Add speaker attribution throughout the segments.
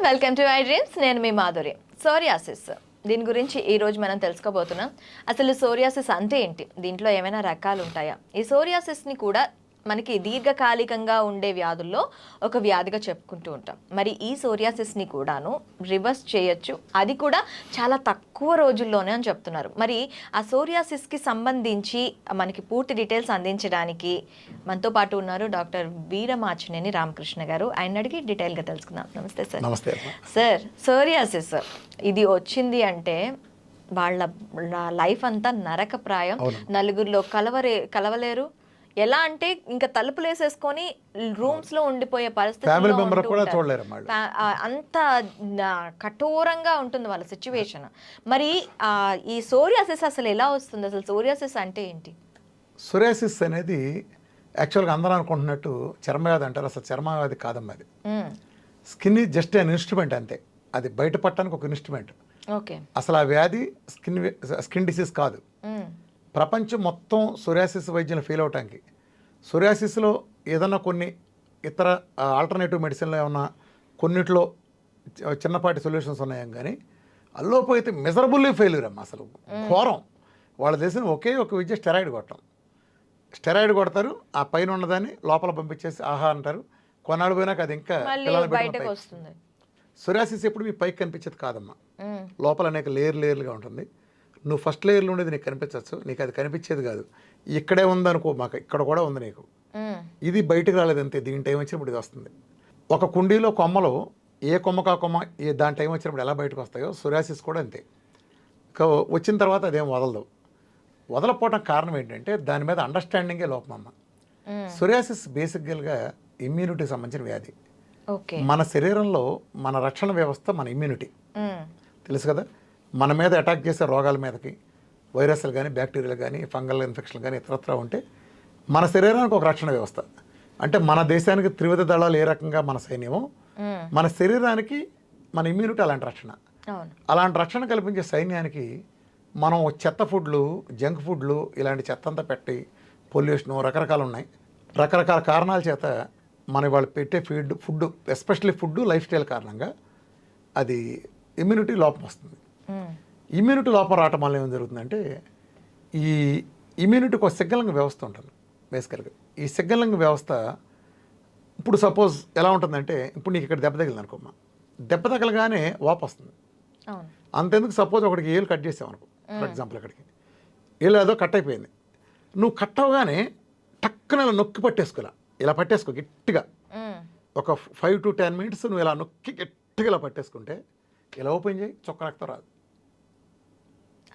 Speaker 1: Welcome to I dreams. నేను మీ Madhuri. Psoriasis దీని గురించి ఈ రోజు మనం తెలుసుకోబోతున్నాం. అసలు సోరియాసిస్ అంటే ఏంటి, దీంట్లో ఏమైనా రకాలు ఉంటాయా? ఈ సోరియాసిస్ని కూడా మనకి దీర్ఘకాలికంగా ఉండే వ్యాధుల్లో ఒక వ్యాధిగా చెప్పుకుంటూ ఉంటాం. మరి ఈ సోరియాసిస్ని కూడాను రివర్స్ చేయొచ్చు, అది కూడా చాలా తక్కువ రోజుల్లోనే అని చెప్తున్నారు. మరి ఆ సోరియాసిస్కి సంబంధించి మనకి పూర్తి డీటెయిల్స్ అందించడానికి మనతో పాటు ఉన్నారు డాక్టర్ వీరమాచినేని రామకృష్ణ గారు. ఆయన అడిగి డీటెయిల్గా తెలుసుకుందాం. నమస్తే సార్.
Speaker 2: నమస్తే
Speaker 1: సార్, సోరియాసిస్ ఇది వచ్చింది అంటే వాళ్ళ లైఫ్ అంతా నరకప్రాయం. నలుగురిలో కలవలేరు. ఎలా అంటే ఇంకా తలుపులు వేసేసుకొని రూమ్స్ లో ఉండిపోయే పరిస్థితి, అంత కఠోరంగా ఉంటుంది వాళ్ళ సిచ్యువేషన్. మరి ఈ సోరియాసిస్ అసలు ఎలా వస్తుంది? అసలు సోరియాసిస్ అంటే ఏంటి?
Speaker 2: సోరియాసిస్ అనేది యాక్చువల్గా అందరూ అనుకుంటున్నట్టు చర్మవ్యాధి అంటారు. అసలు చర్మవ్యాధి కాదమ్మా. అది skin is just an instrument, అంతే. అది బయటపడటానికి ఒక ఇన్స్ట్రుమెంట్.
Speaker 1: ఓకే.
Speaker 2: అసలు ఆ వ్యాధి స్కిన్ డిసీజ్ కాదు. ప్రపంచం మొత్తం సోరియాసిస్ వైద్యులు ఫెయిల్ అవటానికి, సోరియాసిస్లో ఏదన్నా కొన్ని ఇతర ఆల్టర్నేటివ్ మెడిసిన్లో ఏమన్నా కొన్నిట్లో చిన్నపాటి సొల్యూషన్స్ ఉన్నాయం, కానీ అల్లోపు అయితే మెజరబుల్లీ ఫెయిల్యూర్ అమ్మ. అసలు ఘోరం. వాళ్ళ దేశం ఒకే ఒక విద్య స్టెరాయిడ్ కొట్టడం. స్టెరాయిడ్ కొడతారు, ఆ పైన ఉన్నదాన్ని లోపల పంపించేసి ఆహా అంటారు. కొన్నాళ్ళు పోయినాక అది ఇంకా
Speaker 1: వస్తుంది.
Speaker 2: సోరియాసిస్ ఎప్పుడు మీ పైకి కనిపించేది కాదమ్మా. లోపల అనేక లేయర్లుగా ఉంటుంది. నువ్వు ఫస్ట్ లేయర్లో ఉండేది నీకు కనిపించవచ్చు, నీకు అది కనిపించేది కాదు. ఇక్కడే ఉందనుకో, మాకు ఇక్కడ కూడా ఉంది నీకు. ఇది బయటకు రాలేదంతే. దీని టైం వచ్చినప్పుడు ఇది వస్తుంది. ఒక కుండీలో కొమ్మలు ఏ కొమ్మకా కొమ్మ దాని టైం వచ్చినప్పుడు ఎలా బయటకు వస్తాయో సోరియాసిస్ కూడా అంతే. వచ్చిన తర్వాత అదేం వదలదు. వదలపోవడం కారణం ఏంటంటే దాని మీద అండర్స్టాండింగే లోపం అమ్మ. సోరియాసిస్ బేసిక్గా ఇమ్యూనిటీకి సంబంధించిన వ్యాధి. మన శరీరంలో మన రక్షణ వ్యవస్థ మన ఇమ్యూనిటీ తెలుసు కదా. మన మీద అటాక్ చేసే రోగాల మీదకి వైరస్లు కానీ బ్యాక్టీరియాలు కానీ ఫంగల్ ఇన్ఫెక్షన్లు కానీ ఇతరత్రా ఉంటే మన శరీరానికి ఒక రక్షణ వ్యవస్థ. అంటే మన దేశానికి త్రివిధ దళాలు ఏ రకంగా మన సైన్యమో, మన శరీరానికి మన ఇమ్యూనిటీ అలాంటి రక్షణ. అలాంటి రక్షణ కల్పించే సైన్యానికి మనం చెత్త ఫుడ్లు, జంక్ ఫుడ్లు, ఇలాంటి చెత్త అంతా పెట్టి పొల్యూషను రకరకాలు ఉన్నాయి. రకరకాల కారణాల చేత మన వాళ్ళు పెట్టే food especially food life style కారణంగా అది ఇమ్యూనిటీ లోపం వస్తుంది. ఇమ్యూనిటీ లోపం రావటం వల్ల ఏం జరుగుతుందంటే ఈ ఇమ్యూనిటీకి ఒక సిగ్నలింగ్ వ్యవస్థ ఉంటుంది బేసికల్గా. ఈ సిగ్నలింగ్ వ్యవస్థ ఇప్పుడు సపోజ్ ఎలా ఉంటుందంటే, ఇప్పుడు నీకు ఇక్కడ దెబ్బ తగిలింది అనుకోమ్మా, దెబ్బ తగలగానే వాపు వస్తుంది. అంతెందుకు సపోజ్ ఒకటికి ఏళ్ళు కట్ చేసావు అనుకో, ఫర్ ఎగ్జాంపుల్ ఇక్కడికి ఏళ్ళు ఏదో కట్ అయిపోయింది. నువ్వు కట్ అవగానే టక్కున ఇలా నొక్కి పట్టేసుకోలే, ఇలా పట్టేసుకో గట్టిగా. ఒక 5 to 10 minutes నువ్వు ఇలా నొక్కి గట్టిగా ఇలా పట్టేసుకుంటే ఇలా ఓపెన్ చేయి, చొక్క రక్తం రాదు.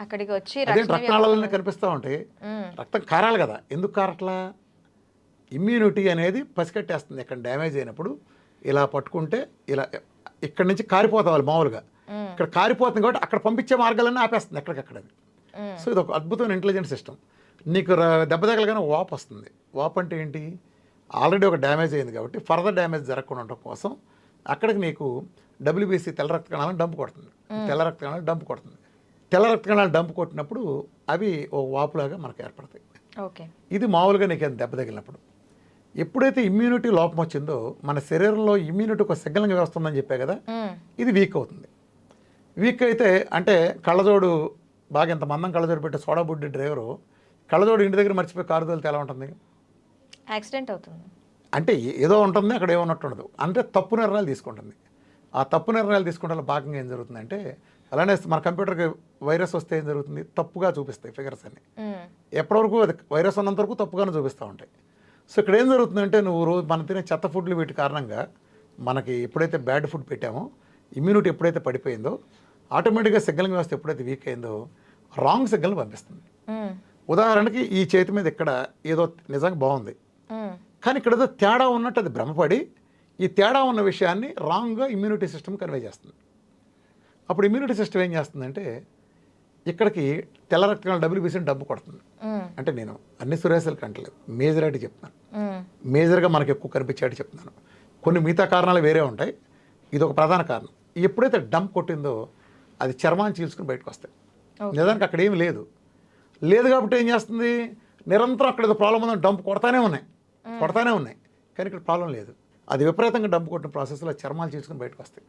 Speaker 1: అక్కడికి వచ్చి
Speaker 2: అదే రక్తనాళాలన్నీ కనిపిస్తూ ఉంటాయి. రక్తం కారాలి కదా, ఎందుకు కారట్లా? ఇమ్యూనిటీ అనేది పసికట్టేస్తుంది. ఇక్కడ డ్యామేజ్ అయినప్పుడు ఇలా పట్టుకుంటే ఇలా ఇక్కడి నుంచి కారిపోతావాలి మామూలుగా. ఇక్కడ కారిపోతుంది కాబట్టి అక్కడ పంపించే మార్గాలన్నీ ఆపేస్తుంది ఎక్కడికక్కడది. సో ఇది ఒక అద్భుతమైన ఇంటెలిజెంట్ సిస్టమ్. నీకు దెబ్బ తగలగానే వాపు వస్తుంది. వాపు అంటే ఏంటి? ఆల్రెడీ ఒక డ్యామేజ్ అయింది కాబట్టి ఫర్దర్ డ్యామేజ్ జరగకుండా ఉండటం కోసం అక్కడికి నీకు WBC తెల్ల రక్త కణాలను డంప్ కొడుతుంది. తెల్ల రక్త కణాలు డంప్ కొడుతుంది. తెల్ల రక్త కణాలు డంప్ కొట్టినప్పుడు అవి ఓ వాపులాగా మనకు ఏర్పడతాయి. ఇది మామూలుగా నీకు దెబ్బ తగిలినప్పుడు. ఎప్పుడైతే ఇమ్యూనిటీ లోపం వచ్చిందో మన శరీరంలో ఇమ్యూనిటీ ఒక సిగ్నలింగ్ వ్యవస్థ ఉందని చెప్పే కదా, ఇది వీక్ అవుతుంది. వీక్ అయితే అంటే కళ్ళజోడు బాగా ఇంత మందం కళ్ళజోడు పెట్టి సోడా బుడ్డి డ్రైవరు కళ్ళజోడు ఇంటి దగ్గర మర్చిపోయి కారు తోలితే ఎలా ఉంటుంది?
Speaker 1: యాక్సిడెంట్ అవుతుంది.
Speaker 2: అంటే ఏదో ఉంటుంది, అక్కడ ఏమన్నట్టు ఉండదు. అంటే తప్పు నిర్ణయాలు తీసుకుంటుంది. ఆ తప్పు నిర్ణయాలు తీసుకుంటే భాగంగా ఏం జరుగుతుందంటే, అలానే మన కంప్యూటర్కి వైరస్ వస్తే ఏం జరుగుతుంది? తప్పుగా చూపిస్తాయి ఫిగర్స్ అన్ని. ఎప్పటివరకు అది వైరస్ ఉన్నంత వరకు తప్పుగానే చూపిస్తూ ఉంటాయి. సో ఇక్కడ ఏం జరుగుతుందంటే, నువ్వు రోజు మనం తినే చెత్త ఫుడ్లు వీటి కారణంగా మనకి ఎప్పుడైతే బ్యాడ్ ఫుడ్ పెట్టామో, ఇమ్యూనిటీ ఎప్పుడైతే పడిపోయిందో, ఆటోమేటిక్గా సిగ్నలింగ్ వ్యవస్థ ఎప్పుడైతే వీక్ అయిందో రాంగ్ సిగ్నల్ పంపిస్తుంది. ఉదాహరణకి ఈ చేతి మీద ఇక్కడ ఏదో నిజంగా బాగుంది, కానీ ఇక్కడ ఏదో తేడా ఉన్నట్టు అది భ్రమపడి ఈ తేడా ఉన్న విషయాన్ని రాంగ్గా ఇమ్యూనిటీ సిస్టమ్ కన్వే చేస్తుంది. అప్పుడు ఇమ్యూనిటీ సిస్టమ్ ఏం చేస్తుందంటే ఇక్కడికి తెల్ల రక్త కణాలు WBC డబ్బు కొడుతుంది. అంటే నేను అన్ని సోరియాసిస్లకు అంటలేదు, మేజర్ చెప్తున్నాను. మేజర్గా మనకు ఎక్కువ కనిపించేటి చెప్తున్నాను. కొన్ని మిగతా కారణాలు వేరే ఉంటాయి, ఇది ఒక ప్రధాన కారణం. ఎప్పుడైతే డంప్ కొట్టిందో అది చర్మాన్ని చీల్చుకుని బయటకు వస్తాయి. నిజానికి అక్కడ ఏమి లేదు కాబట్టి ఏం చేస్తుంది? నిరంతరం అక్కడ ఏదో ప్రాబ్లం ఉందని డంప్ కొడతానే ఉన్నాయి, కానీ ఇక్కడ ప్రాబ్లం లేదు. అది విపరీతంగా డంప్ కొట్టిన ప్రాసెస్లో చర్మాలు చీల్చుకుని బయటకు వస్తాయి.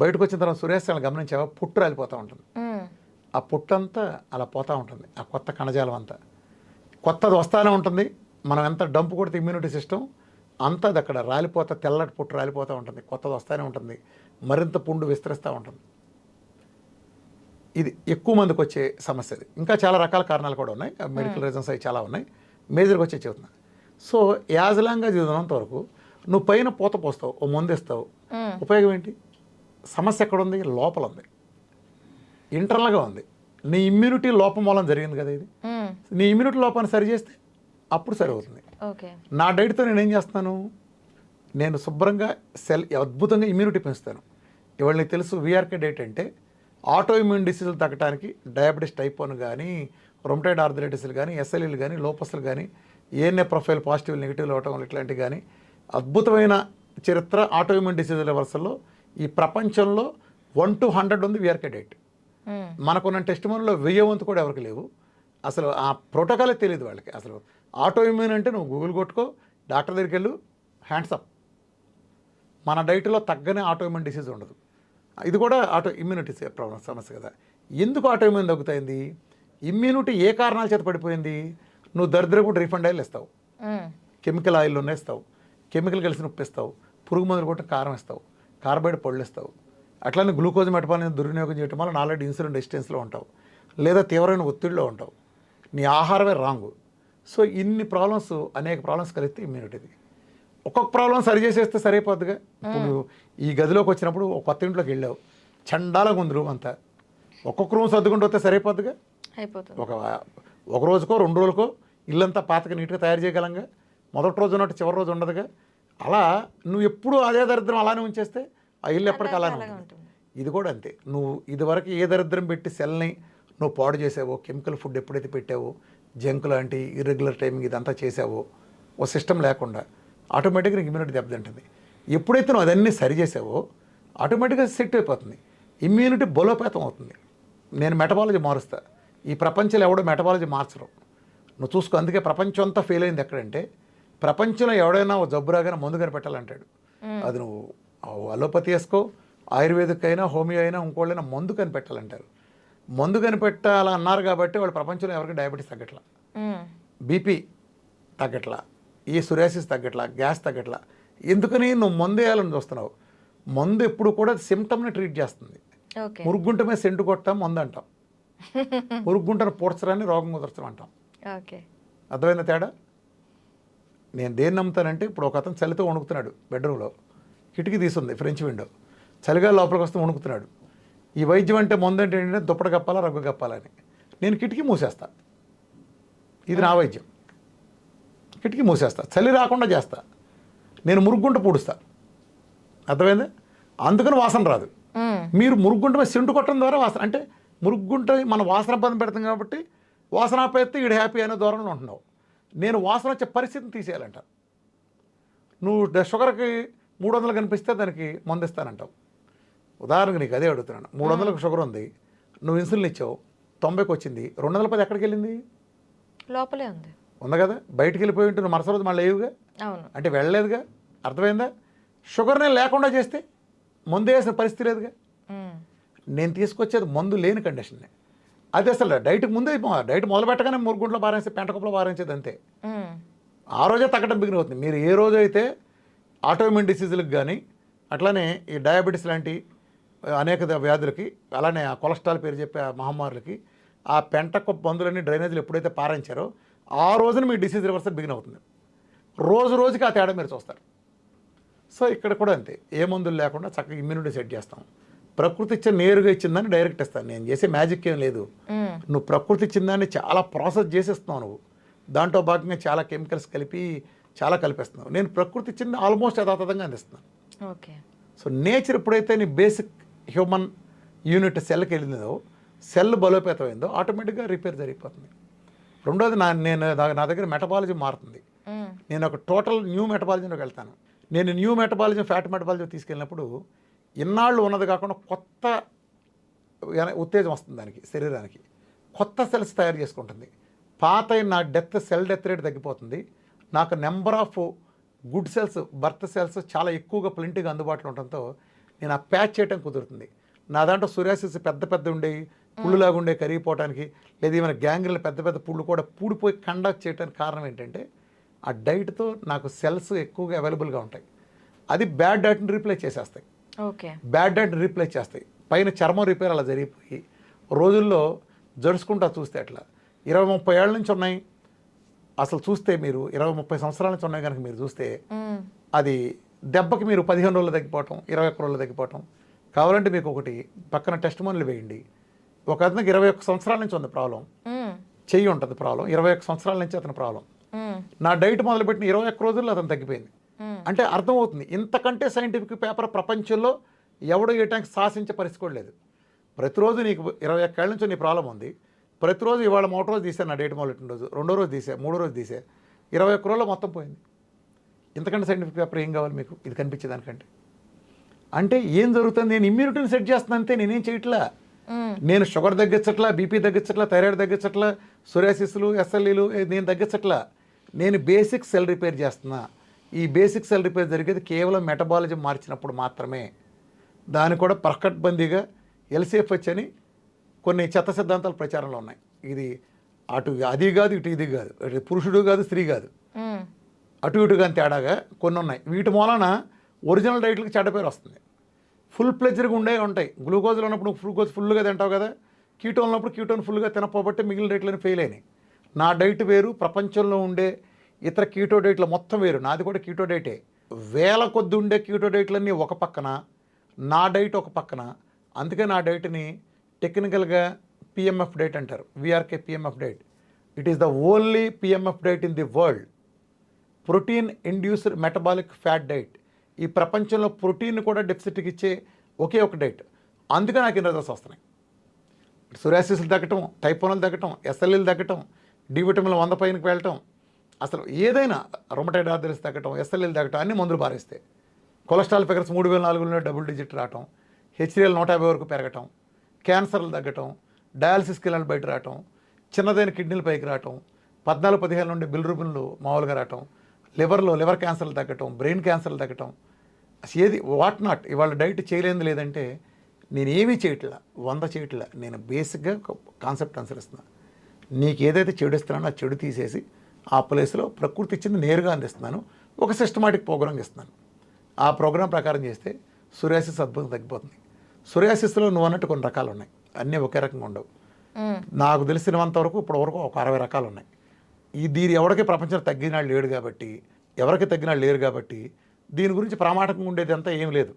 Speaker 2: బయటకు వచ్చిన తర్వాత సూర్యాస్తమయం గమనించావా పుట్టు రాలిపోతూ ఉంటుంది. ఆ పుట్టంతా అలా పోతూ ఉంటుంది, ఆ కొత్త కణజాలం అంతా కొత్తది వస్తూనే ఉంటుంది. మనం ఎంత డంపు కొడితే ఇమ్యూనిటీ సిస్టమ్ అంతా అది అక్కడ రాలిపోతా, తెల్లటి పుట్టు రాలిపోతూ ఉంటుంది, కొత్తది వస్తూనే ఉంటుంది, మరింత పుండు విస్తరిస్తూ ఉంటుంది. ఇది ఎక్కువ మందికి వచ్చే సమస్య. ఇది ఇంకా చాలా రకాల కారణాలు కూడా ఉన్నాయి, మెడికల్ రీజన్స్ అవి చాలా ఉన్నాయి. మేజర్గా వచ్చే చెబుతున్నా. సో యాజ్ లాంగ్గా చదివినంత వరకు నువ్వు పైన పూత పోస్తావు, ఓ మందు ఇస్తావు, ఉపయోగం ఏంటి? సమస్య ఎక్కడ ఉంది? లోపల ఉంది, ఇంటర్నల్గా ఉంది. నీ ఇమ్యూనిటీ లోపం మూలం జరిగింది కదా ఇది. నీ ఇమ్యూనిటీ లోపాన్ని సరి చేస్తే అప్పుడు సరి అవుతుంది. నా డైట్తో నేను ఏం చేస్తాను, నేను శుభ్రంగా అద్భుతంగా ఇమ్యూనిటీ పెంచుతాను. ఇవాళ నీకు తెలుసు విఆర్కే డైట్ అంటే ఆటో ఇమ్యూన్ డిసీజులు తగ్గడానికి డయాబెటీస్ టైప్ 1 కానీ, రొమటైడ్ ఆర్థరైటిస్లు కానీ, ఎస్ఎల్ఈలు కానీ, లోపస్లు కానీ, ఏఎన్ఏ ప్రొఫైల్ పాజిటివ్ నెగిటివ్ అవటం ఇట్లాంటివి కానీ అద్భుతమైన చరిత్ర ఆటో ఇమ్యూన్ డిసీజుల వరుసలో ఈ ప్రపంచంలో 1 to 100 ఉంది విఆర్కే డైట్. మనకున్న టెస్ట్ మనలో 1000 వంతు కూడా ఎవరికి లేవు. అసలు ఆ ప్రోటోకాలే తెలియదు వాళ్ళకి. అసలు ఆటో ఇమ్యూన్ అంటే నువ్వు గూగుల్ కొట్టుకో, డాక్టర్ దగ్గరికి వెళ్ళు, హ్యాండ్స్ అప్. మన డైట్లో తగ్గనే ఆటో ఇమ్యూన్ డిసీజ్ ఉండదు. ఇది కూడా ఆటో ఇమ్యూనిటీ ప్రాబ్లం సమస్య కదా. ఎందుకు ఆటో ఇమ్యూన్ తగ్గుతాయింది? ఇమ్యూనిటీ ఏ కారణాల చేత పడిపోయింది? నువ్వు దరిద్రపు రిఫండ్ ఆయిల్ ఇస్తావు, కెమికల్ ఆయిల్ ఇస్తావు, కెమికల్ కలిసి ఉప్పు ఇస్తావు, పురుగు మందులు కొట్టి కారం ఇస్తావు, కార్బైడ్ పళ్ళు ఇస్తావు, అట్లానే గ్లూకోజ్ మెటబాలిజం దుర్వినియోగం చేయడం వల్ల ఆల్రెడీ ఇన్సులిన్ రెసిస్టెన్స్లో ఉంటావు, లేదా తీవ్రమైన ఒత్తిడిలో ఉంటావు, నీ ఆహారమే రాంగు. సో ఇన్ని ప్రాబ్లమ్స్, అనేక ప్రాబ్లమ్స్ కలిగితే ఇమ్యూనిటీది. ఒక్కొక్క ప్రాబ్లం సరి చేసేస్తే సరిపోద్దిగా. ఇప్పుడు ఈ గదిలోకి వచ్చినప్పుడు ఒక కొత్త ఇంట్లోకి వెళ్ళావు, చండాలంగా ఉంది రూమ్ అంతా, ఒక్కొక్క రూమ్ సర్దుకుంటూ వస్తే సరిపోద్దిగా. అయిపోతుంది. ఒక రోజుకో 2 రోజులకో ఇల్లంతా పాతగా నీట్గా తయారు చేయగలంగా. మొదటి రోజు ఉన్నట్టు చివరి రోజు ఉండదుగా. అలా నువ్వు ఎప్పుడు అదే దరిద్రం అలానే ఉంచేస్తే ఆ ఇల్లు ఎప్పటికీ అలానే ఉంటుంది. ఇది కూడా అంతే. నువ్వు ఇదివరకు ఏ దరిద్రం పెట్టి సెల్ని నువ్వు పాడు చేసావో, కెమికల్ ఫుడ్ ఎప్పుడైతే పెట్టావో, జంక్ లాంటి ఇర్రెగ్యులర్ టైమింగ్ ఇదంతా చేసావో, ఓ సిస్టమ్ లేకుండా ఆటోమేటిక్గా నీకు ఇమ్యూనిటీ దెబ్బతింటుంది. ఎప్పుడైతే నువ్వు అదన్నీ సరి చేసావో ఆటోమేటిక్గా సెట్ అయిపోతుంది, ఇమ్యూనిటీ బలోపేతం అవుతుంది. నేను మెటబాలజీ మారుస్తా, ఈ ప్రపంచంలో ఎవడో మెటబాలజీ మార్చరు. నువ్వు చూసుకో. అందుకే ప్రపంచం అంతా ఫెయిల్ అయింది ఎక్కడంటే, ప్రపంచంలో ఎవడైనా ఓ జబ్బు రాగానే మందు కనిపెట్టాలంటాడు. అది నువ్వు అలోపతి వేసుకో, ఆయుర్వేదిక్ అయినా, హోమియో అయినా, ఇంకోళ్ళైనా మందు కనిపెట్టాలంటారు. మందు కనిపెట్టాలన్నారు కాబట్టి వాళ్ళు ప్రపంచంలో ఎవరికి డయాబెటీస్ తగ్గట్లా, బీపీ తగ్గట్లా, ఈ సొరియాసిస్ తగ్గట్లా, గ్యాస్ తగ్గట్లా. ఎందుకని? నువ్వు మందు వేయాలని చూస్తున్నావు. మందు ఎప్పుడు కూడా సిమ్టమ్ని ట్రీట్ చేస్తుంది. మురుగుంట మీద సెంటు కొట్టాం మందు అంటాం, మురుగుంటను పూడ్చడాన్ని రోగం కుదర్చడం అంటాం. అర్థమైందా తేడా? నేను దేన్ని నమ్ముతానంటే, ఇప్పుడు ఒక అతను చలితో వణుకుతున్నాడు బెడ్రూమ్లో, కిటికీ తీసుంది, ఫ్రెంచ్ విండో, చలిగా లోపలికి వస్తే వణుకుతున్నాడు. ఈ వైద్యం అంటే మందు అంటే ఏంటంటే దుప్పట కప్పాలా, రగ్గు కప్పాలని. నేను కిటికీ మూసేస్తా, ఇది నా వైద్యం. కిటికీ మూసేస్తా, చలి రాకుండా చేస్తా, నేను మురుగుంట పూడుస్తా. అర్థమైందా? అందుకని వాసన రాదు. మీరు మురుగుంట మీద సెంటు కొట్టడం ద్వారా వాసన, అంటే మురుగుంట మన వాసన ఇబ్బంది పెడతాం కాబట్టి వాసన ఆపేస్తే ఈడు హ్యాపీ అనే దూరంలో ఉంటున్నావు. నేను వాసన వచ్చే పరిస్థితిని తీసేయాలంట. నువ్వు షుగర్కి 300 కనిపిస్తే దానికి మందు ఇస్తానంటావు. ఉదాహరణకు నీకు అదే అడుగుతున్నాను. 300కి షుగర్ ఉంది, నువ్వు ఇన్సులిన్ ఇచ్చావు, 90కి వచ్చింది, 210 ఎక్కడికి వెళ్ళింది? లోపలే ఉంది కదా. బయటికి వెళ్ళిపోయి ఉంటే నువ్వు మరుసటి రోజు మళ్ళీ లేవుగా, అంటే వెళ్ళలేదుగా. అర్థమైందా? షుగర్నే లేకుండా చేస్తే మందు వేసిన పరిస్థితి లేదుగా. నేను తీసుకొచ్చేది మందు లేని కండిషన్నే. అది అసలు డైట్కి ముందే డైట్ మొదలు పెట్టగానే మురుగుంట్లో పారేస్తే, పెంటకుప్పలో పారేసేది అంతే. ఆ రోజే తగ్గడం బిగిన్ అవుతుంది. మీరు ఏ రోజు అయితే ఆటోఇమ్యూన్ డిసీజులకు కానీ, అట్లానే ఈ డయాబెటీస్ లాంటి అనేక వ్యాధులకి, అలానే ఆ కొలెస్ట్రాల్ పేరు చెప్పే ఆ మహమ్మారులకి ఆ పెంటకుప్ప మందులన్నీ డ్రైనేజీలు ఎప్పుడైతే పారించారో ఆ రోజున మీ డిసీజ్ రివర్సల్ బిగిన్ అవుతుంది. రోజు రోజుకి ఆ తేడా మీరు చూస్తారు. సో ఇక్కడ కూడా అంతే, ఏ మందులు లేకుండా చక్కగా ఇమ్యూనిటీ సెట్ చేస్తాం. ప్రకృతి ఇచ్చే నేరుగా ఇచ్చిందని డైరెక్ట్ ఇస్తాను. నేను చేసే మ్యాజిక్ ఏం లేదు. నువ్వు ప్రకృతి ఇచ్చిందాన్ని చాలా ప్రాసెస్ చేసేస్తున్నావు. నువ్వు దాంట్లో భాగంగా చాలా కెమికల్స్ కలిపి చాలా కలిపేస్తున్నావు. నేను ప్రకృతి ఇచ్చింది ఆల్మోస్ట్ యథాతథంగా అందిస్తున్నాను. సో నేచర్ ఎప్పుడైతే నీ బేసిక్ హ్యూమన్ యూనిట్ సెల్కి వెళ్ళిందో, సెల్ బలోపేతమైందో ఆటోమేటిక్గా రిపేర్ జరిగిపోతుంది. రెండోది నా దగ్గర మెటబాలజీ మారుతుంది. నేను ఒక టోటల్ న్యూ మెటబాలజీలోకి వెళ్తాను. నేను న్యూ మెటబాలజీ, ఫ్యాట్ మెటబాలజీ తీసుకెళ్ళినప్పుడు ఇన్నాళ్ళు ఉన్నది కాకుండా కొత్త ఉత్తేజం వస్తుంది దానికి, శరీరానికి కొత్త సెల్స్ తయారు చేసుకుంటుంది. పాత నా సెల్ డెత్ రేట్ తగ్గిపోతుంది. నాకు number of good cells, birth cells చాలా ఎక్కువగా ప్లెంటీగా అందుబాటులో ఉండటంతో నేను ఆ ప్యాచ్ చేయడం కుదురుతుంది. నా దాంట్లో సోరియాసిస్ పెద్ద పెద్ద ఉండేవి పుళ్ళులాగా ఉండే కరిగిపోవడానికి, లేదా ఏమైనా గ్యాంగ్రీలు పెద్ద పెద్ద పుళ్ళు కూడా పూడిపోయి కండక్ట్ చేయడానికి కారణం ఏంటంటే ఆ డైట్తో నాకు సెల్స్ ఎక్కువగా అవైలబుల్గా ఉంటాయి. అది బ్యాడ్ డైట్ని రీప్లేస్ చేసేస్తాయి.
Speaker 1: ఓకే.
Speaker 2: బ్యాడ్ డైట్ని రీప్లేస్ చేస్తాయి. పైన చర్మం రిపేర్ అలా జరిగిపోయి రోజుల్లో జడుచుకుంటా చూస్తే అట్లా 20-30 ఏళ్ళ నుంచి ఉన్నాయి. అసలు చూస్తే మీరు 20-30 సంవత్సరాల నుంచి ఉన్నాయి కనుక మీరు చూస్తే అది దెబ్బకి మీరు 15 రోజులు తగ్గిపోవటం, 21 రోజులు తగ్గిపోవటం. కావాలంటే మీకు ఒకటి పక్కన టెస్ట్ మనలు వేయండి. ఒక అతనికి 21 సంవత్సరాల నుంచి ఉంది ప్రాబ్లం, చెయ్యి ఉంటుంది ప్రాబ్లం, 21 సంవత్సరాల నుంచి అతని ప్రాబ్లం. నా డైట్ మొదలుపెట్టిన 21 రోజుల్లో అతను తగ్గిపోయింది. అంటే అర్థమవుతుంది, ఇంతకంటే సైంటిఫిక్ పేపర్ ప్రపంచంలో ఎవడో ఇయటానికి సాహసించే పరిస్థితి కూడా లేదు. ప్రతిరోజు నీకు 21 ఏళ్ళ నుంచి నీ ప్రాబ్లం ఉంది, ప్రతిరోజు ఇవాళ మొదటి రోజు తీసే నా డైట్ మొదలెట్టిన రోజు, రెండో రోజు తీసే, మూడో రోజు తీసే, 21 రోజుల్లో మొత్తం పోయింది. ఇంతకంటే సైంటిఫిక్ పేపర్ ఏం కావాలి మీకు ఇది కనిపించేదానికంటే? అంటే ఏం జరుగుతుంది, నేను ఇమ్యూనిటీని సెట్ చేస్తున్నాను అంతే, నేనేం చేయట్లా. నేను షుగర్ తగ్గించట్లా, బీపీ తగ్గించట్లా, థైరాయిడ్ తగ్గించట్లా, సోరియాసిస్లు, ఎస్ఎల్ఈలు నేను తగ్గించట్లా. నేను బేసిక్ సెల్ రిపేర్ చేస్తున్నా. ఈ బేసిక్ సెల్ రిపేర్ జరిగేది కేవలం మెటబాలిజం మార్చినప్పుడు మాత్రమే. దాని కూడా పకడ్బందీగా ఎల్సిఎఫ్హెచ్ అని కొన్ని చెత్త సిద్ధాంతాలు ప్రచారంలో ఉన్నాయి. ఇది అటు అది కాదు, ఇటు ఇది కాదు, పురుషుడు కాదు, స్త్రీ కాదు, అటు ఇటు కానీ తేడాగా కొన్ని ఉన్నాయి. వీటి మూలన ఒరిజినల్ డైట్లకు చెడ్డ పేరు వస్తుంది. ఫుల్ ప్లెజర్గా ఉండే ఉంటాయి. గ్లూకోజ్లో ఉన్నప్పుడు గ్లూకోజ్ ఫుల్గా తింటావు కదా, కీటోన్ ఉన్నప్పుడు కీటోన్ ఫుల్గా తినపోబట్టి మిగిలిన డైట్లను ఫెయిల్ అయినాయి. నా డైట్ వేరు, ప్రపంచంలో ఉండే ఇతర కీటో డైట్లు మొత్తం వేరు. నాది కూడా కీటో డైటే. వేల కొద్ది ఉండే కీటో డైట్లన్నీ ఒక పక్కన, నా డైట్ ఒక పక్కన. అందుకే నా డైట్ని టెక్నికల్గా పిఎంఎఫ్ డైట్ అంటారు, VRK PMF diet. It is the only PMF diet in the world, protein induced metabolic fat diet. ఈ ప్రపంచంలో ప్రోటీన్ కూడా డెఫిసిట్కి ఇచ్చే ఒకే ఒక డైట్. అందుకే నాకు ఇన్ని రిజల్ట్స్ వస్తున్నాయి. సోరియాసిస్లు తగ్గటం, టైప్ 1లు తగ్గటం, ఎస్ఎల్ఈలు తగ్గటం, డి విటమిన్లు 100 పైనకి వెళ్ళటం, అసలు ఏదైనా రొమటైడ్ ఆర్థరైటిస్ తగ్గటం, ఎస్ఎల్ఈలు తగ్గటం, అన్ని మందులు పారేస్తే కొలెస్ట్రాల్ ఫిగర్స్ 3000-4000 డబుల్ డిజిట్ రావటం, హెచ్డిఎల్ 150 వరకు పెరగటం, క్యాన్సర్లు తగ్గటం, డయాలసిస్ కిల్లలు బయట రావటం, చిన్నదైన కిడ్నీలు పైకి రావటం, 14-15 నుండి బిలిరూబిన్లు మామూలుగా రావటం, లివర్ క్యాన్సర్లు తగ్గటం, బ్రెయిన్ క్యాన్సర్లు తగ్గటం, అసలు ఏది వాట్ నాట్. ఇవాళ డైట్ చేయలేనిది లేదంటే నేను ఏమీ చేయట్లా, 100 చేయట్లా. నేను బేసిక్గా కాన్సెప్ట్ అనుసరిస్తున్నా. నీకు ఏదైతే చెడు ఇస్తున్నానో ఆ చెడు తీసేసి ఆ ప్లేస్లో ప్రకృతి ఇచ్చింది నేరుగా అందిస్తున్నాను. ఒక సిస్టమాటిక్ ప్రోగ్రామ్ ఇస్తున్నాను. ఆ ప్రోగ్రాం ప్రకారం చేస్తే సోరియాసిస్ అద్భుతంగా తగ్గిపోతుంది. సోరియాసిస్లో నువ్వు అన్నట్టు కొన్ని రకాలు ఉన్నాయి, అన్నీ ఒకే రకంగా ఉండవు. నాకు తెలిసినంత వరకు ఇప్పటివరకు ఒక 60 రకాలు ఉన్నాయి. దీని ఎవరికి ప్రపంచంలో తగ్గినాడు లేడు కాబట్టి, ఎవరికి తగ్గినాడు లేరు కాబట్టి దీని గురించి ప్రామాణికంగా ఉండేది అంతా ఏం లేదు.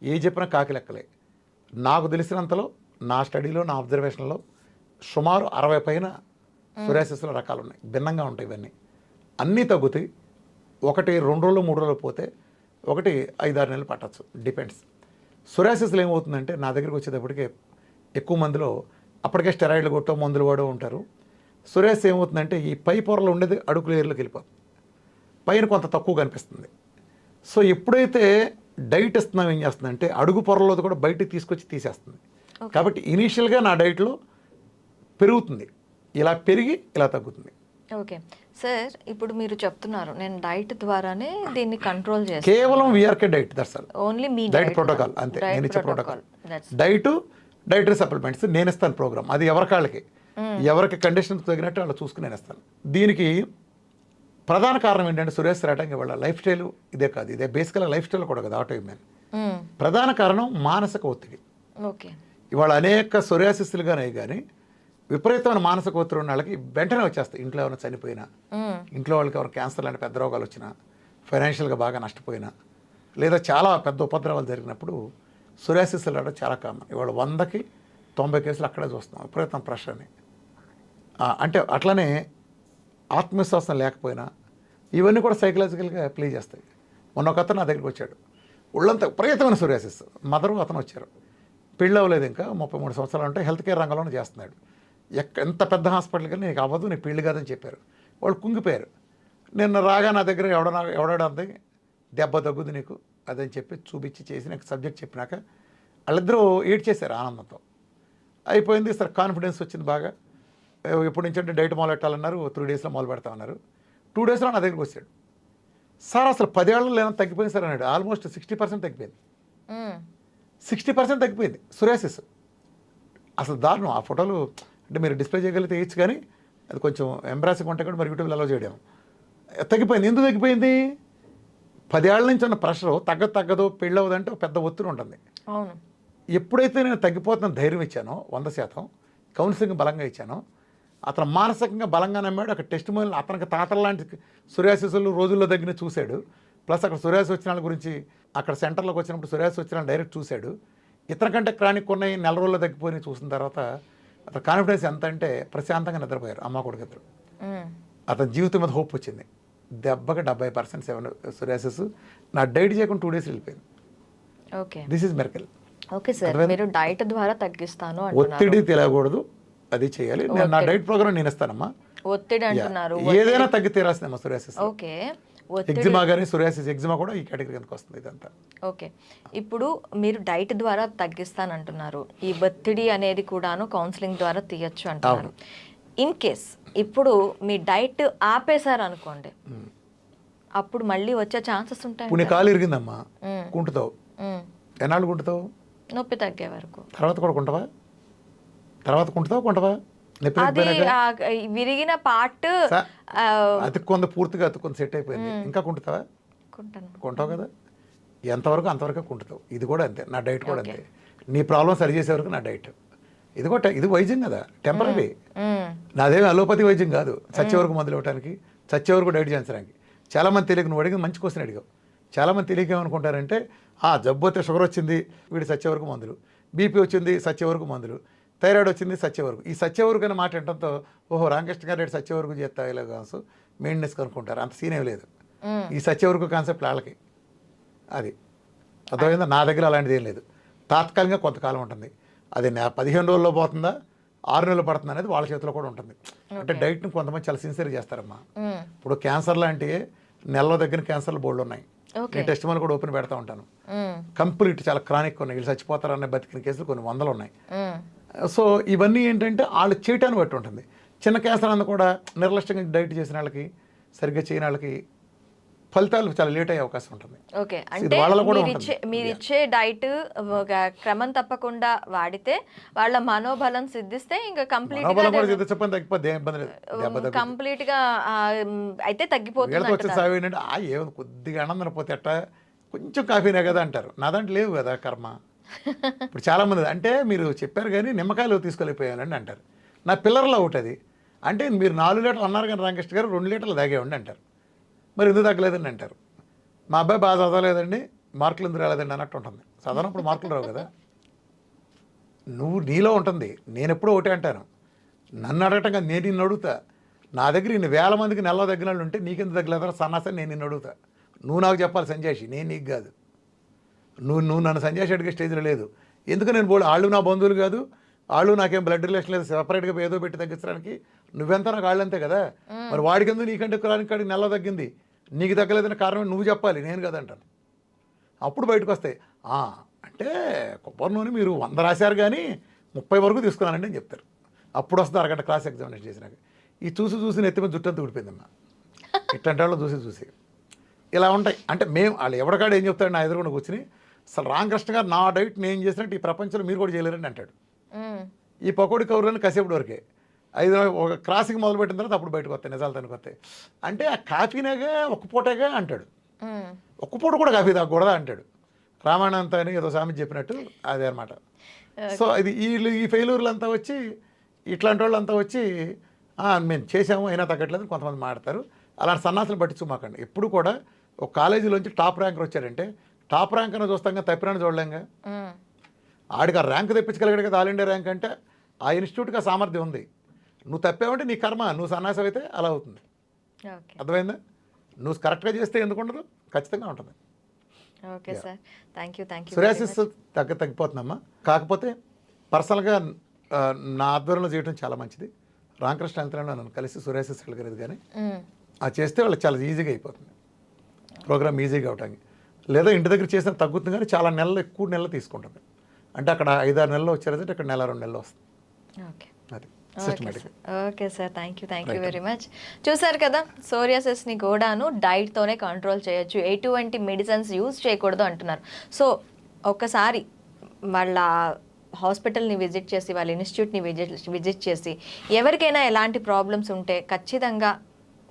Speaker 2: ఏ చెప్పినా కాకి లెక్కలే. నాకు తెలిసినంతలో, నా స్టడీలో, నా అబ్జర్వేషన్లో సుమారు 60 పైన సోరియాసిస్లో రకాలు ఉన్నాయి. భిన్నంగా ఉంటాయి. ఇవన్నీ అన్నీ తగ్గుతాయి. ఒకటి 2 రోజులు 3 రోజులు పోతే, ఒకటి 5-6 నెలలు పట్టచ్చు, డిపెండ్స్. సోరియాసిస్లో ఏమవుతుందంటే నా దగ్గరికి వచ్చేటప్పటికే ఎక్కువ మందిలో అప్పటికే స్టెరాయిడ్లు కొట్టో మందులు వాడో ఉంటారు. సోరియాసిస్ ఏమవుతుందంటే ఈ పై పొరలో ఉండేది అడుగు లేయర్లోకి వెళ్ళిపోతుంది, పైన కొంత తక్కువ కనిపిస్తుంది. సో ఎప్పుడైతే డైట్ ఇస్తున్నాం ఏం చేస్తుందంటే అడుగు పొరలో కూడా బయటికి తీసుకొచ్చి తీసేస్తుంది. కాబట్టి ఇనీషియల్గా నా డైట్లో పెరుగుతుంది, ఇలా పెరిగి ఇలా తగ్గుతుంది.
Speaker 1: ఓకే సార్, ఇప్పుడు మీరు చెప్తున్నారు నేను డైట్ ద్వారానే దీన్ని కంట్రోల్ చేస్తాను.
Speaker 2: కేవలం VRK diet, that's all.
Speaker 1: Only me
Speaker 2: diet protocol అంతే. నేను ఇచ్చే ప్రోటోకాల్ డైటరీ సప్లిమెంట్స్ నేను ఇస్తాను ప్రోగ్రామ్. అది ఎవరికాళ్ళకి, ఎవరికి కండిషన్స్ తగినట్టు వాళ్ళు చూసుకుని నేను ఇస్తాను. దీనికి ప్రధాన కారణం ఏంటంటే సోరియాసిస్ రావడానికి వాళ్ళ లైఫ్ స్టైల్ ఇదే కాదు, ఇదే బేసికల్గా లైఫ్ స్టైల్ కూడా కదా, ఆటో ఇమ్యూన్. ప్రధాన కారణం మానసిక ఒత్తిడి.
Speaker 1: ఓకే,
Speaker 2: ఇవాళ అనేక సోరియాసిస్లుగానే కానీ విపరీతమైన మానసిక ఒత్తిడి ఉన్న వాళ్ళకి వెంటనే వచ్చేస్తాయి. ఇంట్లో ఎవరైనా చనిపోయినా, ఇంట్లో వాళ్ళకి ఎవరైనా క్యాన్సర్ లాంటి పెద్ద రోగాలు వచ్చినా, ఫైనాన్షియల్గా బాగా నష్టపోయినా, లేదా చాలా పెద్ద ఉపద్రవాలు జరిగినప్పుడు సోరియాసిస్లు రావడం చాలా కామన్. ఇవాళ 100కి 90 కేసులు అక్కడే చూస్తున్నాం, విపరీతం ప్రెషర్ని. అంటే అట్లనే ఆత్మవిశ్వాసం లేకపోయినా ఇవన్నీ కూడా సైకలాజికల్గా ప్లే చేస్తాయి. మొన్న ఒక అతను నా దగ్గరికి వచ్చాడు, ఒళ్ళంతా విపరీతమైన సోరియాసిస్. మదరు అతను వచ్చారు, పెళ్ళి అవ్వలేదు, ఇంకా 33 సంవత్సరాలు అంటే హెల్త్ కేర్ రంగంలోనే చేస్తున్నాడు. ఎంత పెద్ద హాస్పిటల్కి నీకు అవ్వదు, నీకు పెళ్ళి కాదని చెప్పారు. వాళ్ళు కుంగిపోయారు. నిన్న రాగా నా దగ్గర ఎవడాడంది దెబ్బ తగ్గుద్ది నీకు అదని చెప్పి చూపించి చేసి నాకు సబ్జెక్ట్ చెప్పినాక వాళ్ళిద్దరూ ఏడ్ చేశారు ఆనందంతో. అయిపోయింది సార్, కాన్ఫిడెన్స్ వచ్చింది బాగా. ఎప్పటి నుంచి అంటే డైట్ మొదలు పెట్టాలన్నారు, 3 డేస్లో మొదలు పెడతామన్నారు. 2 డేస్లో నా దగ్గరికి వచ్చాడు. సార్ అసలు 10 ఏళ్ళలో లేనంత తగ్గిపోయింది సార్ అన్నాడు. ఆల్మోస్ట్ 60% తగ్గిపోయింది. 60% తగ్గిపోయింది సోరియాసిస్. అసలు దారుణం. ఆ ఫోటోలు అంటే మీరు డిస్ప్లే చేయగలిగితే వేయచ్చు, కానీ అది కొంచెం ఎంబ్రాసింగ్ ఉంటే కూడా మరి యూట్యూబ్లో అలౌ చేయడం. తగ్గిపోయింది. ఎందుకు తగ్గిపోయింది? 10 ఏళ్ల నుంచి ఉన్న ప్రెషరు తగ్గదు పెళ్ళి అవ్వదంటే ఒక పెద్ద ఒత్తిడి ఉంటుంది.
Speaker 1: అవును.
Speaker 2: ఎప్పుడైతే నేను తగ్గిపోతున్న ధైర్యం ఇచ్చానో 100%, కౌన్సిలింగ్ బలంగా ఇచ్చానో, అతను మానసికంగా బలంగా నమ్మాడు. అక్కడ టెస్ట్ మోల్ అతనికి తాతల లాంటి సోరియాసిస్లు రోజుల్లో దగ్గర చూశాడు. ప్లస్ అక్కడ సోరియాసిస్ వచ్చిన వాళ్ళ గురించి అక్కడ సెంటర్లోకి వచ్చినప్పుడు సోరియాసిస్ వచ్చిన వాళ్ళు డైరెక్ట్ చూశాడు. ఇతనికంటే క్రానిక్ ఉన్నాయి, నెల రోజుల్లో తగ్గిపోయి చూసిన తర్వాత అతని కాన్ఫిడెన్స్ ఎంత అంటే ప్రశాంతంగా నిద్రపోయారు అమ్మ కొడుకు ఇద్దరు. అతని జీవితం మీద హోప్ వచ్చింది. దెబ్బకి 70% సోరియాసిస్ నా డైట్ చేయకుండా 2 days వెళ్ళిపోయింది.
Speaker 1: Okay.
Speaker 2: This is miracle.
Speaker 1: Okay sir, మీరు డైట్ ద్వారా తగ్గిస్తాను అంటున్నారు.
Speaker 2: ఒత్తిడి తెలియకూడదు, అది చేయాలి. నేను నా డైట్ ప్రోగ్రామ్ నేను ఇస్తానమ్మా.
Speaker 1: ఒత్తిడి అంటున్నారు.
Speaker 2: ఏదైనా తగ్గి తీరాల్సిందమ్మా సోరియాసిస్.
Speaker 1: ఓకే.
Speaker 2: ఎగ్జిమా కానీ సోరియాసిస్ ఎగ్జిమా కూడా ఈ కేటగిరీ కిందకి వస్తుంది ఇదంతా.
Speaker 1: ఓకే. ఇప్పుడు మీరు డైట్ ద్వారా తగ్గిస్తానంటున్నారు, ఈ ఒత్తిడి అనేది కూడాను కౌన్సిలింగ్ ద్వారా తీయచ్చు అంటున్నారు. ఇన్ కేస్ ఇప్పుడు మీ డైట్ ఆపేశారు అనుకోండి, అప్పుడు మళ్ళీ వచ్చే ఛాన్సెస్ ఉంటాయి.
Speaker 2: పుణ్య కాలు ఇరిగిందమ్మా, కుంటుతావు. ఎన్నాళ్ళు కుంటుతావు?
Speaker 1: నొప్పి తగ్గే వరకు.
Speaker 2: తర్వాత కూడా కుంటవా? తర్వాత కుంటుతావా?
Speaker 1: అది విరిగిన పార్ట్
Speaker 2: అతుక్కొంది, పూర్తిగా అతుక్కొని సెట్ అయిపోయింది, ఇంకా కుంటుతావా? కొంటావు కదా, ఎంతవరకు అంతవరకు కుంటుతావు. ఇది కూడా అంతే, నా డైట్ కూడా అంతే. నీ ప్రాబ్లం సరి చేసే వరకు నా డైట్. ఇది కూడా ఇది వైద్యం కదా, టెంపరీ. నాదేమి అలోపతి వైద్యం కాదు. చచ్చే వరకు మందులు ఇవ్వడానికి, చచ్చే వరకు డైట్ చేయించడానికి. చాలామంది తెలియక, నువ్వు అడిగిన మంచి క్వశ్చన్ అడిగావు. చాలామంది తెలియక ఏమనుకుంటారంటే, జబ్బు వస్తే షుగర్ వచ్చింది వీడి సచ్చే వరకు మందులు, బీపీ వచ్చింది సచ్చే వరకు మందులు, థైరాయిడ్ వచ్చింది సచ్చే వరకు. ఈ సచ్చే వరకు అనే మాట ఏంటంతో, ఓహో రామకృష్ణ గారు రేటు సచ్చే వరకు చేస్తా ఇలా కాసు మెయింటెనెన్స్ కనుక్కుంటారు. అంత సీన్ ఏం లేదు. ఈ సచ్చే వరకు కాన్సెప్ట్ వాళ్ళకి అది అర్థమైందా. నా దగ్గర అలాంటిది ఏం లేదు. తాత్కాలికంగా కొంతకాలం ఉంటుంది. అది 15 రోజుల్లో పోతుందా, 6 నెలలు పడుతుంది అనేది వాళ్ళ చేతిలో కూడా ఉంటుంది. అంటే డైట్ని కొంతమంది చాలా సిన్సియర్గా చేస్తారమ్మా. ఇప్పుడు క్యాన్సర్ లాంటి నెలలో దగ్గర క్యాన్సర్లు బోల్డ్ ఉన్నాయి. నేను టెస్ట్ మళ్ళీ కూడా ఓపెన్ పెడతా ఉంటాను. కంప్లీట్ చాలా క్రానిక్ ఉన్నాయి, వీళ్ళు చచ్చిపోతారనే బతికిన కేసులు కొన్ని 100 ఉన్నాయి. సో ఇవన్నీ ఏంటంటే వాళ్ళు చేయటాన్ని బట్టి ఉంటుంది. చిన్న క్యాన్సర్ అన్న కూడా నిర్లక్ష్యంగా డైట్ చేసిన వాళ్ళకి, సరిగ్గా చేయని వాళ్ళకి ఫలితాలు చాలా లేట్ అయ్యే అవకాశం ఉంటుంది.
Speaker 1: ఓకే. అంటే మీరు ఇచ్చే డైట్ క్రమం తప్పకుండా వాడితే వాళ్ళ మనోబలం సిద్ధిస్తే ఇంకా కంప్లీట్ గా అయితే తగ్గిపోతుంది.
Speaker 2: కొద్దిగా ఆనందం పోతే అట్ట కొంచెం కాఫీనే కదా అంటారు. నా దాంట్లో లేవు కదా కర్మ. ఇప్పుడు చాలామంది అంటే మీరు చెప్పారు కానీ నిమ్మకాయలు తీసుకోలేకపోయానండి అంటారు. నా పిల్లర్లో ఒకటి అంటే మీరు 4 లీటర్లు అన్నారు కానీ రామకృష్ణ గారు 2 లీటర్లు తాగేవండి అంటారు. మరి ఎందుకు తగ్గలేదండి అంటారు. మా అబ్బాయి బాగా చదవలేదండి, మార్కులు ఎందుకు రాలేదండి అన్నట్టు ఉంటుంది. చదవనప్పుడు మార్కులు రావు కదా. నువ్వు నీలో ఉంటుంది. నేను ఎప్పుడూ ఒకటే అంటాను, నన్ను అడగటం కదా, నేను నిన్ను అడుగుతా. నా దగ్గర ఇన్ని 1000 మందికి నెలలో తగ్గిన వాళ్ళు ఉంటే నీకెందుకు తగ్గలేదా సన్నాసని నేను నిన్ను అడుగుతా. నువ్వు నాకు చెప్పాలి సంజాషి, నేను నీకు కాదు. నువ్వు నన్ను సంజాషి అడిగే స్టేజ్లో లేదు. ఎందుకు నేను వాళ్ళు నా బంధువులు కాదు, వాళ్ళు నాకేం బ్లడ్ రిలేషన్ లేదు, సెపరేట్గా ఏదో పెట్టి తగ్గించడానికి. నువ్వెంత నాకు వాళ్ళంతే కదా. మరి వాడికెందుకు నీకంటే కాడికి నెల తగ్గింది, నీకు తగ్గలేదని కారణం నువ్వు చెప్పాలి, నేను కదంటాను. అప్పుడు బయటకు వస్తాయి, అంటే కొబ్బరి నూనె మీరు 100 రాశారు కానీ 30 వరకు తీసుకున్నానండి అని చెప్తారు. అప్పుడు వస్తుంది అరగంట క్లాస్ ఎగ్జామినేషన్ చేసినాక. ఈ చూసి నెత్తి మీద జుట్టంతా ఊడిపోయిందమ్మా. ఇట్లాంటి వాళ్ళు చూసి ఇలా ఉంటాయి. అంటే మేము వాళ్ళు ఎవరికాడ ఏం చెప్తాడు, నా ఎదురుకుండా కూర్చుని అసలు రామకృష్ణ గారు నా డైట్ నేను చేసినట్టు ఈ ప్రపంచంలో మీరు కూడా చేయలేరని అంటాడు. ఈ పకోడీ కౌరులని కాసేపటి వరకే, 5 ఒక క్రాసింగ్ మొదలుపెట్టిన తర్వాత అప్పుడు బయటకు వస్తాయి నిజాలు తనకు వస్తాయి. అంటే ఆ కాఫీనేగా ఒక్క పూటగా అంటాడు, ఒక్క పూట కూడా కాఫీ తాగకూడదా అంటాడు. రామాయణం అంతా అని ఏదో సామెత చెప్పినట్టు అదే అనమాట. సో ఇది ఈ ఫెయిల్యూర్లు అంతా వచ్చి ఇట్లాంటి వాళ్ళు అంతా వచ్చి మేము చేసాము అయినా తగ్గట్లేదు కొంతమంది మాడతారు. అలాంటి సన్నాసులు పట్టించుకోమాకండి. ఎప్పుడు కూడా ఒక కాలేజీలోంచి టాప్ ర్యాంకర్ వచ్చాడంటే టాప్ ర్యాంక్ అని చూస్తాం కదా, తప్పిరాని చూడలేంగా. ఆడికి ఆ ర్యాంక్ తెప్పించగలిగాడు కదా, ఆల్ ఇండియా ర్యాంక్ అంటే ఆ ఇన్స్టిట్యూట్కి ఆ సామర్థ్యం ఉంది. నువ్వు తప్పావంటే నీ కర్మ, నువ్వు సన్యాసం అయితే అలా అవుతుంది. అర్థమైందా? నువ్వు కరెక్ట్గా చేస్తే ఎందుకు ఉండదు, ఖచ్చితంగా ఉంటుంది.
Speaker 1: Okay sir, thank you.
Speaker 2: Psoriasis తగ్గిపోతుందమ్మా. కాకపోతే పర్సనల్గా నా ఆధ్వర్యంలో చేయడం చాలా మంచిది. రామకృష్ణ యంత్రంలో నన్ను కలిసి సోరియాసిస్ వెళ్ళగలేదు కానీ అది చేస్తే వాళ్ళకి చాలా ఈజీగా అయిపోతుంది ప్రోగ్రామ్, ఈజీగా అవటానికి. లేదా ఇంటి దగ్గర చేసిన తగ్గుతుంది కానీ చాలా ఎక్కువ నెలలు తీసుకుంటుంది. అంటే అక్కడ 5-6 నెలలు వచ్చారంటే ఇక్కడ 1-2 నెలలు వస్తుంది. అది
Speaker 1: okay sir, thank you very much. చూసారు కదా, సోరియాసిస్ని కూడాను డైట్తోనే కంట్రోల్ చేయొచ్చు, ఎటువంటి మెడిసిన్స్ యూజ్ చేయకూడదు అంటున్నారు. సో ఒక్కసారి వాళ్ళ హాస్పిటల్ని విజిట్ చేసి వాళ్ళ ఇన్స్టిట్యూట్ని విజిట్ చేసి ఎవరికైనా ఎలాంటి ప్రాబ్లమ్స్ ఉంటే ఖచ్చితంగా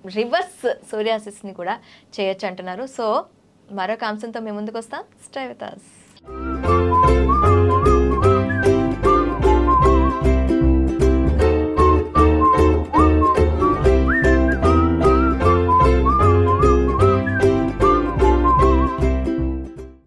Speaker 1: రివర్స్ సోరియాసిస్ని కూడా చేయొచ్చు అంటున్నారు. సో మరొక అంశంతో మేము ముందుకు వస్తాం. Stay with us.